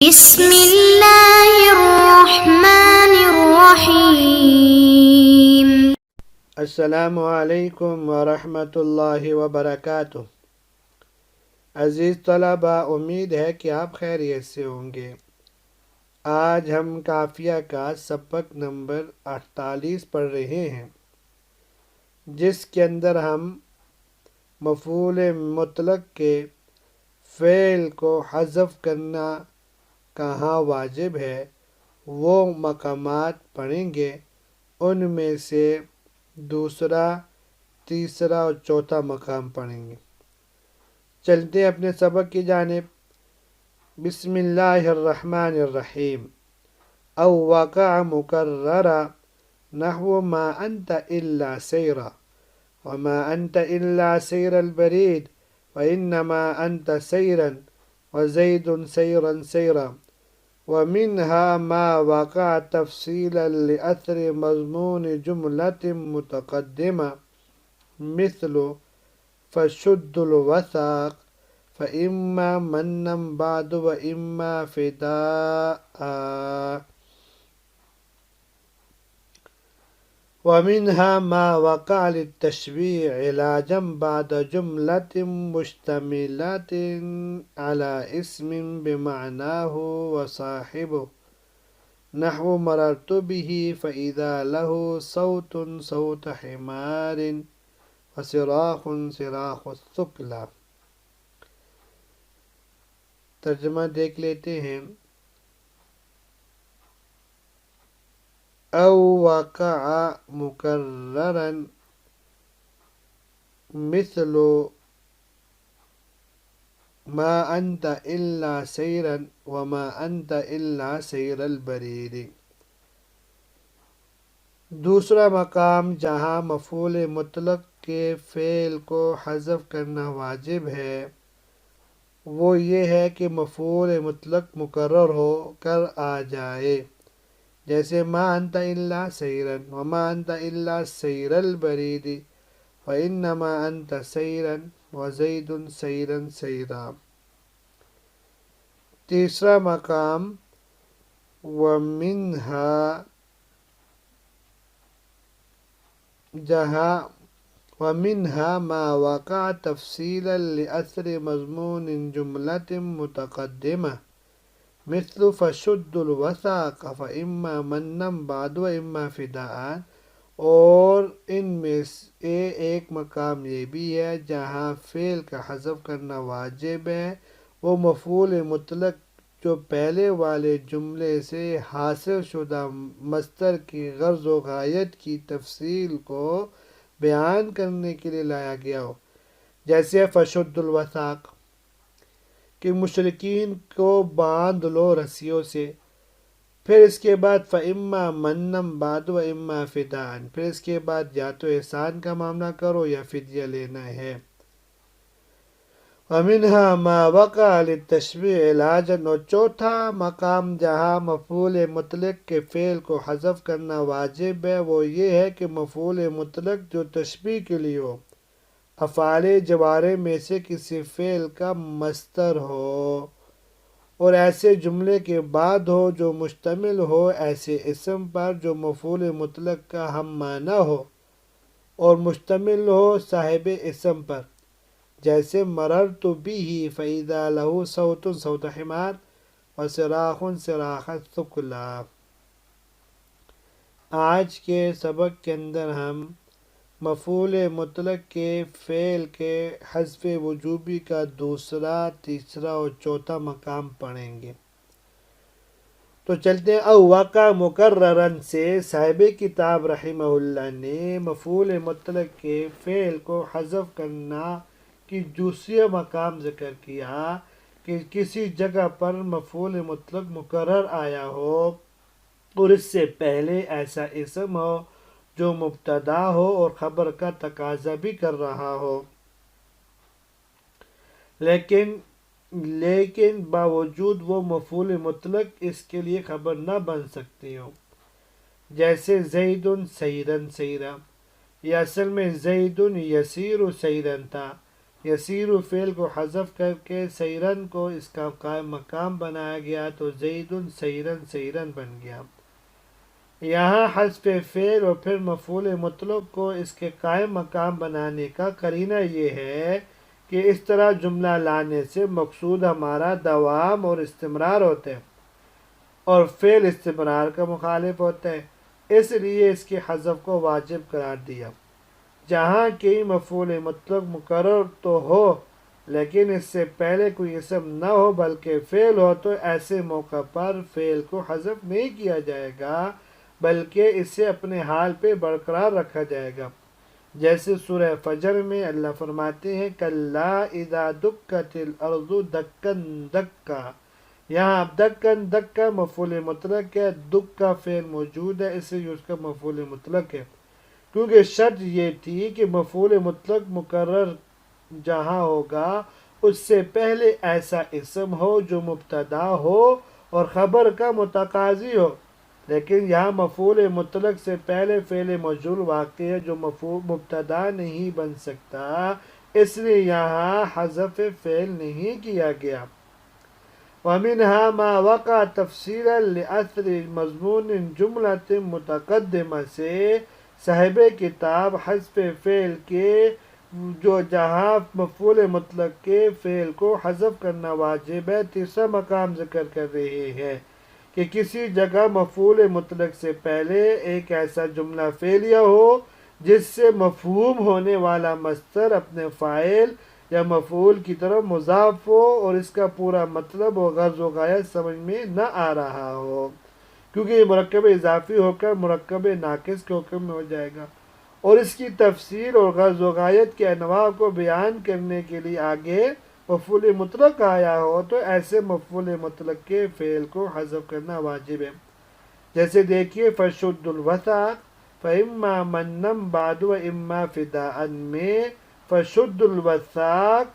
بسم اللہ الرحمن الرحیم۔ السلام علیکم ورحمۃ اللہ وبرکاتہ۔ عزیز طلبہ، امید ہے کہ آپ خیریت سے ہوں گے۔ آج ہم قافیہ کا سبق نمبر 48 پڑھ رہے ہیں، جس کے اندر ہم مفعول مطلق کے فعل کو حذف کرنا کہاں واجب ہے وہ مقامات پڑھیں گے۔ ان میں سے دوسرا، تیسرا اور چوتھا مقام پڑھیں گے۔ چلتے ہیں اپنے سبق کی جانب۔ بسم اللہ الرحمن الرحیم۔ او وقع مکررا نحو ما انت الا سیرا وما انت الا سیر البرید وانما انت سیرا وزید سیرا سیرا ومنها ما وقع تفصیلا لأثر مضمون جملة متقدمة مثل فشد الوثاق فإما منا بعد وإما فداء ومنها ما وقع للتشبيه علاجا بعد جملة مشتملة على اسم بمعناه وصاحبه نحو مررت به فإذا له صوت صوت حمار وصراخ صراخ الثقلى۔ ترجمہ دیکھ لیتے ہیں۔ او وقع مکررا مثل ما انت الا سیرا وما انت الا سیر البرید۔ دوسرا مقام جہاں مفعول مطلق کے فعل کو حذف کرنا واجب ہے وہ یہ ہے کہ مفعول مطلق مقرر ہو کر آ جائے، جیسے ما انت الا سیرا وما انت الا سیر البرید وانما انت سیرا وزید سیرا سیرا۔ تیسرا مقام ومنها ما وقع تفصیلا لأثر مضمون جملة متقدمة مثل فشد الوثاق فإما منا بعد وإما فداء۔ اور ان میں سے ایک مقام یہ بھی ہے جہاں فعل کا حذف کرنا واجب ہے، وہ مفعول مطلق جو پہلے والے جملے سے حاصل شدہ مصدر کی غرض و غایت کی تفصیل کو بیان کرنے کے لیے لایا گیا ہو، جیسے فشد الوثاق کہ مشرکین کو باندھ لو رسیوں سے، پھر اس کے بعد فإما منا بعد وإما فداء، پھر اس کے بعد یا تو احسان کا معاملہ کرو یا فدیہ لینا ہے۔ ومنها ما وقع للتشبیہ علاجا، اور چوتھا مقام جہاں مفعول مطلق کے فعل کو حذف کرنا واجب ہے وہ یہ ہے کہ مفعول مطلق جو تشبیہ کے لیے ہو، افعال جوارح میں سے کسی فعل کا مصدر ہو اور ایسے جملے کے بعد ہو جو مشتمل ہو ایسے اسم پر جو مفعول مطلق کا ہم معنی ہو اور مشتمل ہو صاحب اسم پر، جیسے مررت به فإذا له صوت صوت حمار وصراخ صراخ الثقلى۔ آج کے سبق کے اندر ہم مفعول مطلق کے فعل کے حذف وجوبی کا دوسرا، تیسرا اور چوتھا مقام پڑھیں گے۔ تو چلتے ہیں۔ او وقع مکررن سے صاحب کتاب رحمہ اللہ نے مفعول مطلق کے فعل کو حذف کرنا کی دوسرا مقام ذکر کیا کہ کسی جگہ پر مفعول مطلق مقرر آیا ہو اور اس سے پہلے ایسا اسم ہو جو مبتدا ہو اور خبر کا تقاضا بھی کر رہا ہو، لیکن باوجود وہ مفعول مطلق اس کے لیے خبر نہ بن سکتی ہو، جیسے زید سیرا سیرا، یہ اصل میں زید یسیر سیرا تھا یسیر فعل کو حذف کر کے سیرن کو اس کا قائم مقام بنایا گیا تو زید سیرن سیرن بن گیا۔ یہاں حذف فعل اور پھر مفعول مطلق کو اس کے قائم مقام بنانے کا قرینہ یہ ہے کہ اس طرح جملہ لانے سے مقصود ہمارا دوام اور استمرار ہوتا ہے اور فعل استمرار کا مخالف ہوتا ہے، اس لیے اس کے حذف کو واجب قرار دیا۔ جہاں کئی مفعول مطلق مقرر تو ہو لیکن اس سے پہلے کوئی اسم نہ ہو بلکہ فعل ہو تو ایسے موقع پر فعل کو حذف نہیں کیا جائے گا بلکہ اسے اپنے حال پہ برقرار رکھا جائے گا، جیسے سورہ فجر میں اللہ فرماتے ہیں کَلَّا اِذَا دُکَّتِ الْأَرْضُ دَکًّا دَکًّا۔ یہاں دکن دکا مفعول مطلق ہے، دک کا فعل موجود ہے اس لیے اس کا مفعول مطلق ہے، کیونکہ شرط یہ تھی کہ مفعول مطلق مقرر جہاں ہوگا اس سے پہلے ایسا اسم ہو جو مبتدا ہو اور خبر کا متقاضی ہو، لیکن یہاں مفعول مطلق سے پہلے فعل مجرور واقع ہے جو مبتدا نہیں بن سکتا، اس لیے یہاں حذف فعل نہیں کیا گیا۔ وَمِنْهَا مَا وَقَعَ تَفْصِيلًا لِأَثْرِ مَضْمُونٍ جُمْلَةٍ مُتَقَدِّمَةٍ سے صاحب کتاب حذف فعل کے جو جہاں مفعول مطلق کے فعل کو حذف کرنا واجب ہے تیسرا مقام ذکر کر رہے ہیں کہ کسی جگہ مفعول مطلق سے پہلے ایک ایسا جملہ فعلیہ ہو جس سے مفہوم ہونے والا مصدر اپنے فاعل یا مفعول کی طرف مضاف ہو اور اس کا پورا مطلب و غرض و غایت سمجھ میں نہ آ رہا ہو، کیونکہ یہ مرکب اضافی ہو کر مرکب ناقص کے حکم میں ہو جائے گا، اور اس کی تفصیل اور غرض و غایت کے انواع کو بیان کرنے کے لیے آگے مفعول مطلق آیا ہو تو ایسے مفعول مطلق کے فعل کو حذف کرنا واجب ہے۔ جیسے دیکھیے فَشُدُّ الْوَثَاقَ فَإِمَّا مَنًّا بَعْدُ وَإِمَّا فِدَاءً میں فَشُدُّ الْوَثَاقَ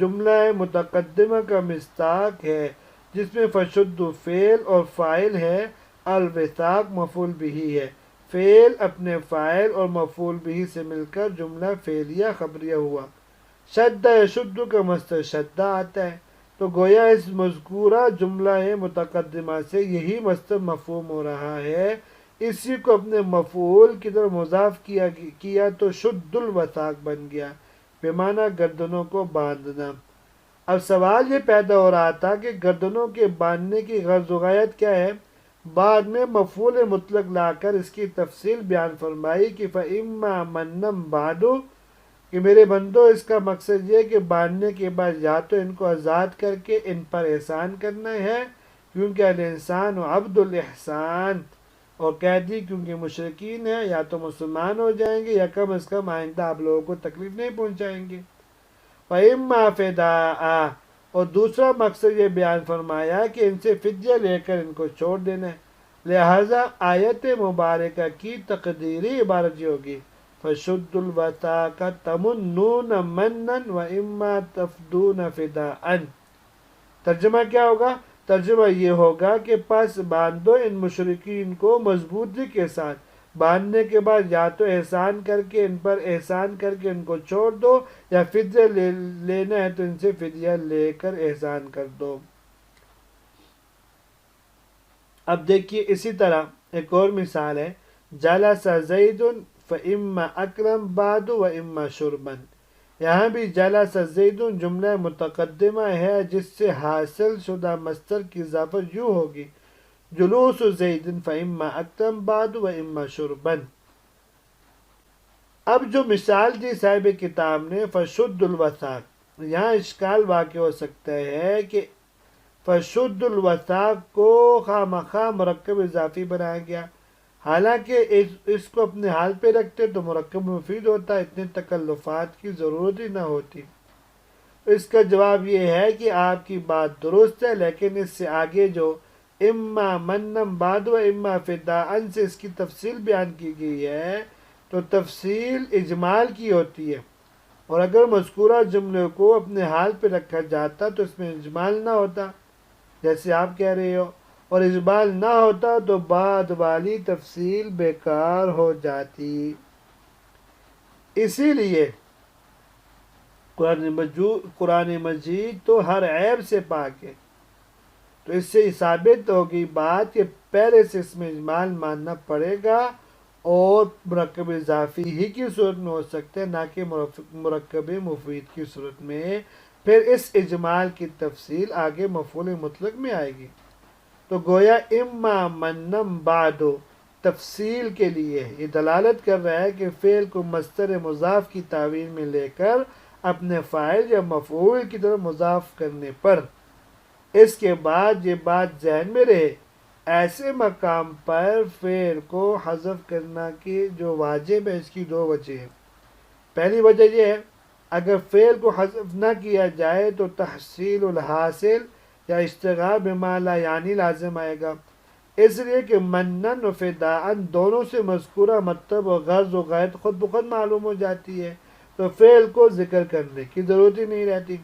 جملہ متقدمہ کا مصداق ہے جس میں فَشُدُّ فعل اور فاعل ہے، الوثاق مفعول بہ ہے، فعل اپنے فاعل اور مفعول بہ سے مل کر جملہ فعلیہ خبریہ ہوا۔ شدہ یشد کا مصدر شدہ آتا ہے تو گویا اس مذکورہ جملہ متقدمہ سے یہی مصدر مفہوم ہو رہا ہے، اسی کو اپنے مفعول کی طرف مضاف کیا تو شد الوثاق بن گیا، بمعنی گردنوں کو باندھنا۔ اب سوال یہ پیدا ہو رہا تھا کہ گردنوں کے باندھنے کی غرض و غایت کیا ہے؟ بعد میں مفعول مطلق لا کر اس کی تفصیل بیان فرمائی کہ فَإِمَّا مَنًّا بَعْدُ کہ میرے بندو اس کا مقصد یہ کہ باندھنے کے بعد یا تو ان کو آزاد کر کے ان پر احسان کرنا ہے کیونکہ الانسان عبد الاحسان، اور قیدی کیونکہ مشرکین ہیں، یا تو مسلمان ہو جائیں گے یا کم از کم آئندہ آپ لوگوں کو تکلیف نہیں پہنچائیں گے۔ فَإِمَّا فِدَاءً اور دوسرا مقصد یہ بیان فرمایا کہ ان سے فدیہ لے کر ان کو چھوڑ دینا ہے، لہٰذا آیت مبارکہ کی تقدیری عبارت یہ ہوگی فَشُدُّ الْوَثَاقَ تَمُنُّونَ مَنًّا وَإِمَّا تَفْدُونَ فِدَاءً۔ ترجمہ کیا ہوگا؟ ترجمہ یہ ہوگا کہ پس باندھو ان مشرکین کو مضبوطی کے ساتھ، باندھنے کے بعد یا تو احسان کر کے ان پر احسان کر کے ان کو چھوڑ دو یا فدیہ لینا ہے تو ان سے فدیہ لے کر احسان کر دو۔ اب دیکھیے اسی طرح ایک اور مثال ہے جَلَسَ زَیدٌ فَإِمَّا أَكْلًا بَعْدُ وَإِمَّا شُرْبًا۔ یہاں بھی جَلَسَ زَیدٌ جملہ متقدمہ ہے جس سے حاصل شدہ مصدر کی اضافت یوں ہوگی جلوس زید فَإِمَّا أَكْلًا بَعْدُ وَإِمَّا شُرْبًا۔ اب جو مثال دی صاحب کتاب نے فَشُدُّ الْوَثَاقَ، یہاں اشکال واقع ہو سکتا ہے کہ فَشُدُّ الْوَثَاقَ کو خواہ مخواہ مرکب اضافی بنایا گیا، حالانکہ اس کو اپنے حال پہ رکھتے تو مرکب مفید ہوتا، اتنے تکلفات کی ضرورت ہی نہ ہوتی۔ اس کا جواب یہ ہے کہ آپ کی بات درست ہے، لیکن اس سے آگے جو اما منم بعد و اما فداء سے اس کی تفصیل بیان کی گئی ہے تو تفصیل اجمال کی ہوتی ہے، اور اگر مذکورہ جملے کو اپنے حال پہ رکھا جاتا تو اس میں اجمال نہ ہوتا جیسے آپ کہہ رہے ہو، اور اجمال نہ ہوتا تو بعد والی تفصیل بیکار ہو جاتی۔ اسی لیے قرآن مجید تو ہر عیب سے پاک ہے، تو اس سے ثابت ہوگی بات کہ پہلے سے اس میں اجمال ماننا پڑے گا، اور مرکب اضافی ہی کی صورت میں ہو سکتے ہیں، نہ کہ مرکب مفید کی صورت میں۔ پھر اس اجمال کی تفصیل آگے مفعول مطلق میں آئے گی۔ تو گویا اما منم بعدو تفصیل کے لیے یہ دلالت کر رہا ہے کہ فعل کو مصدر مضاف کی تعویل میں لے کر اپنے فاعل یا مفعول کی طرف مضاف کرنے پر، اس کے بعد یہ بات ذہن میں رہے، ایسے مقام پر فعل کو حذف کرنا کی جو واجب ہے اس کی دو وجہ ہیں۔ پہلی وجہ یہ ہے اگر فعل کو حذف نہ کیا جائے تو تحصیل الحاصل یا اشتغال بما لا یعنی لازم آئے گا، اس لیے کہ منن و فداءن دونوں سے مذکورہ مطلب و غرض و غایت خود بخود معلوم ہو جاتی ہے، تو فعل کو ذکر کرنے کی ضرورت ہی نہیں رہتی۔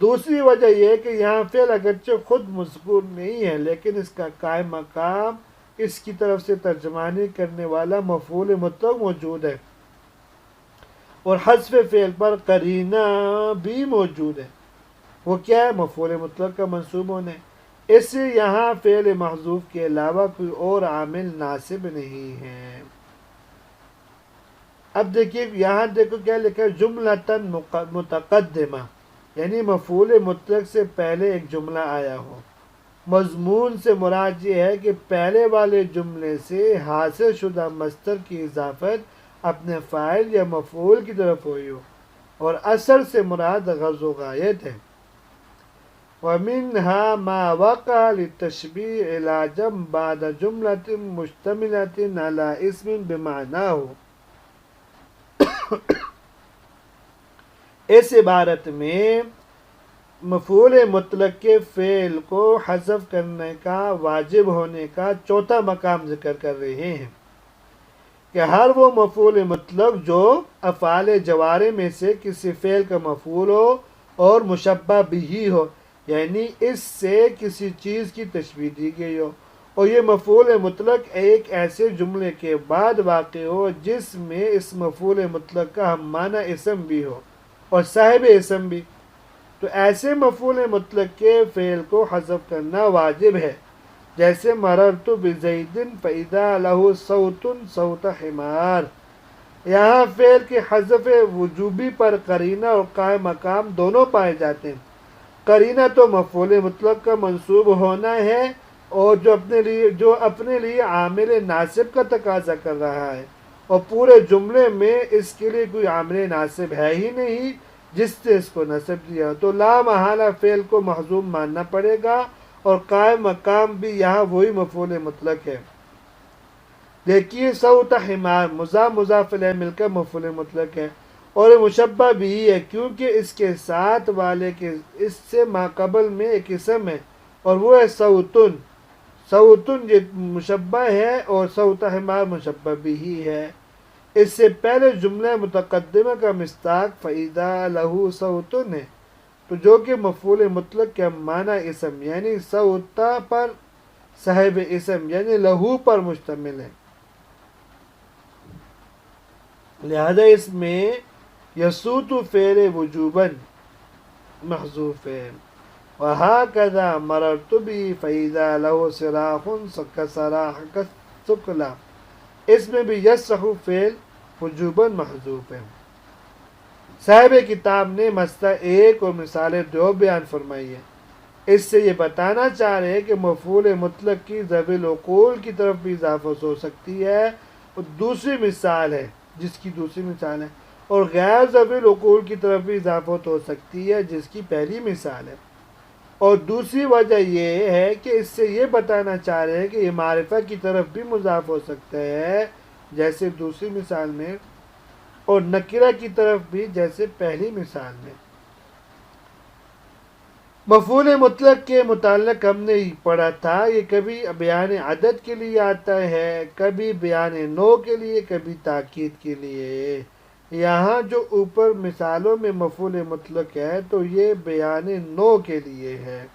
دوسری وجہ یہ ہے کہ یہاں فعل اگرچہ خود مذکور نہیں ہے لیکن اس کا قائم مقام اس کی طرف سے ترجمانی کرنے والا مفعول مطلق موجود ہے، اور حذف فعل پر قرینہ بھی موجود ہے، وہ کیا ہے؟ مفعول مطلق کا منصوب ہونے۔ اس سے یہاں فعل محذوف کے علاوہ کوئی اور عامل ناصب نہیں ہے۔ اب دیکھیے یہاں دیکھو کیا لکھا ہے، جملۃً متقدمہ، یعنی مفعول مطلق سے پہلے ایک جملہ آیا ہو۔ مضمون سے مراد یہ ہے کہ پہلے والے جملے سے حاصل شدہ مصدر کی اضافت اپنے فاعل یا مفعول کی طرف ہوئی ہو، اور اثر سے مراد غرض و غایت ہے۔ وَمِنْهَا مَا وَقَعَ لِلتَّشْبِيهِ عِلَاجًا بَعْدَ جُمْلَةٍ مُشْتَمِلَةٍ عَلَى اسْمٍ بِمَعْنَاهُ۔ اس عبارت میں مفعول مطلق کے فعل کو حذف کرنے کا واجب ہونے کا چوتھا مقام ذکر کر رہے ہیں کہ ہر وہ مفعول مطلق جو افعال جوارح میں سے کسی فعل کا مفعول ہو اور مشبہ بھی ہو، یعنی اس سے کسی چیز کی تشبیہ دی گئی ہو، اور یہ مفعول مطلق ایک ایسے جملے کے بعد واقع ہو جس میں اس مفعول مطلق کا ہم معنی اسم بھی ہو اور صاحب اسم بھی، تو ایسے مفعول مطلق کے فعل کو حذف کرنا واجب ہے، جیسے مررت بزید فاذا له صوت صوت حمار۔ یہاں فعل کے حذف وجوبی پر قرینہ اور قائم مقام دونوں پائے جاتے ہیں۔ قرینہ تو مفعول مطلق کا منصوب ہونا ہے، اور جو اپنے لیے عامل ناصب کا تقاضا کر رہا ہے، اور پورے جملے میں اس کے لیے کوئی عامل ناصب ہے ہی نہیں جس سے اس کو نصب دیا، تو لا محالہ فعل کو محذوف ماننا پڑے گا، اور قائم مقام بھی یہاں وہی مفعول مطلق ہے۔ دیکھیے صوت حمار مضاف الیہ مل کر مفعول مطلق ہے، اور مشبہ بھی ہے کیونکہ اس کے ساتھ والے کے اس سے ماقبل میں ایک اسم ہے، اور وہ ہے صوتن۔ صوتن یہ مشبہ ہے اور صوت حمار مشبہ بھی ہے۔ اس سے پہلے جملہ متقدمہ کا مصداق فَإِذَا لَهُ صَوْتٌ ہے، تو جو کہ مفعول مطلق کا معنی اسم یعنی صوتا پر صاحب اسم یعنی لہو پر مشتمل ہے، لہذا اس میں یسوت فعل وجوباً محذوف ہے۔ وَهَكَذَا مَرَرْتُ بِهِ فَإِذَا لَهُ صِرَاخٌ كَصَرَاخِ الثُّقْلَى، اس میں بھی یسح فعل وجوباً محذوف ہے۔ صاحب کتاب نے مسئلہ ایک اور مثال دو بیان فرمائی ہے، اس سے یہ بتانا چاہ رہے ہیں کہ مفعول مطلق کی ذوی العقول کی طرف بھی اضافت ہو سکتی ہے، اور دوسری مثال ہے جس کی دوسری مثال ہے، اور غیر ذوی العقول کی طرف بھی اضافت ہو سکتی ہے جس کی پہلی مثال ہے۔ اور دوسری وجہ یہ ہے کہ اس سے یہ بتانا چاہ رہے ہیں کہ یہ معرفہ کی طرف بھی مضاف ہو سکتا ہے جیسے دوسری مثال میں، اور نکرہ کی طرف بھی جیسے پہلی مثال میں۔ مفعول مطلق کے متعلق ہم نے پڑھا تھا یہ کبھی بیان عدد کے لیے آتا ہے، کبھی بیان نوع کے لیے، کبھی تاکید کے لیے۔ یہاں جو اوپر مثالوں میں مفعول مطلق ہے تو یہ بیان نوع کے لیے ہے۔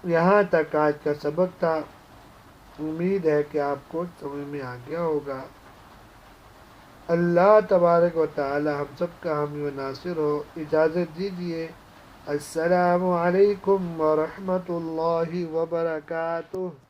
یہاں تک آج کا سبق تھا، امید ہے کہ آپ کو سمجھ میں آ گیا ہوگا۔ اللہ تبارک و تعالی ہم سب کا حامی و ناصر ہو. اجازت دیجیے. السلام علیکم ورحمۃ اللہ وبرکاتہ.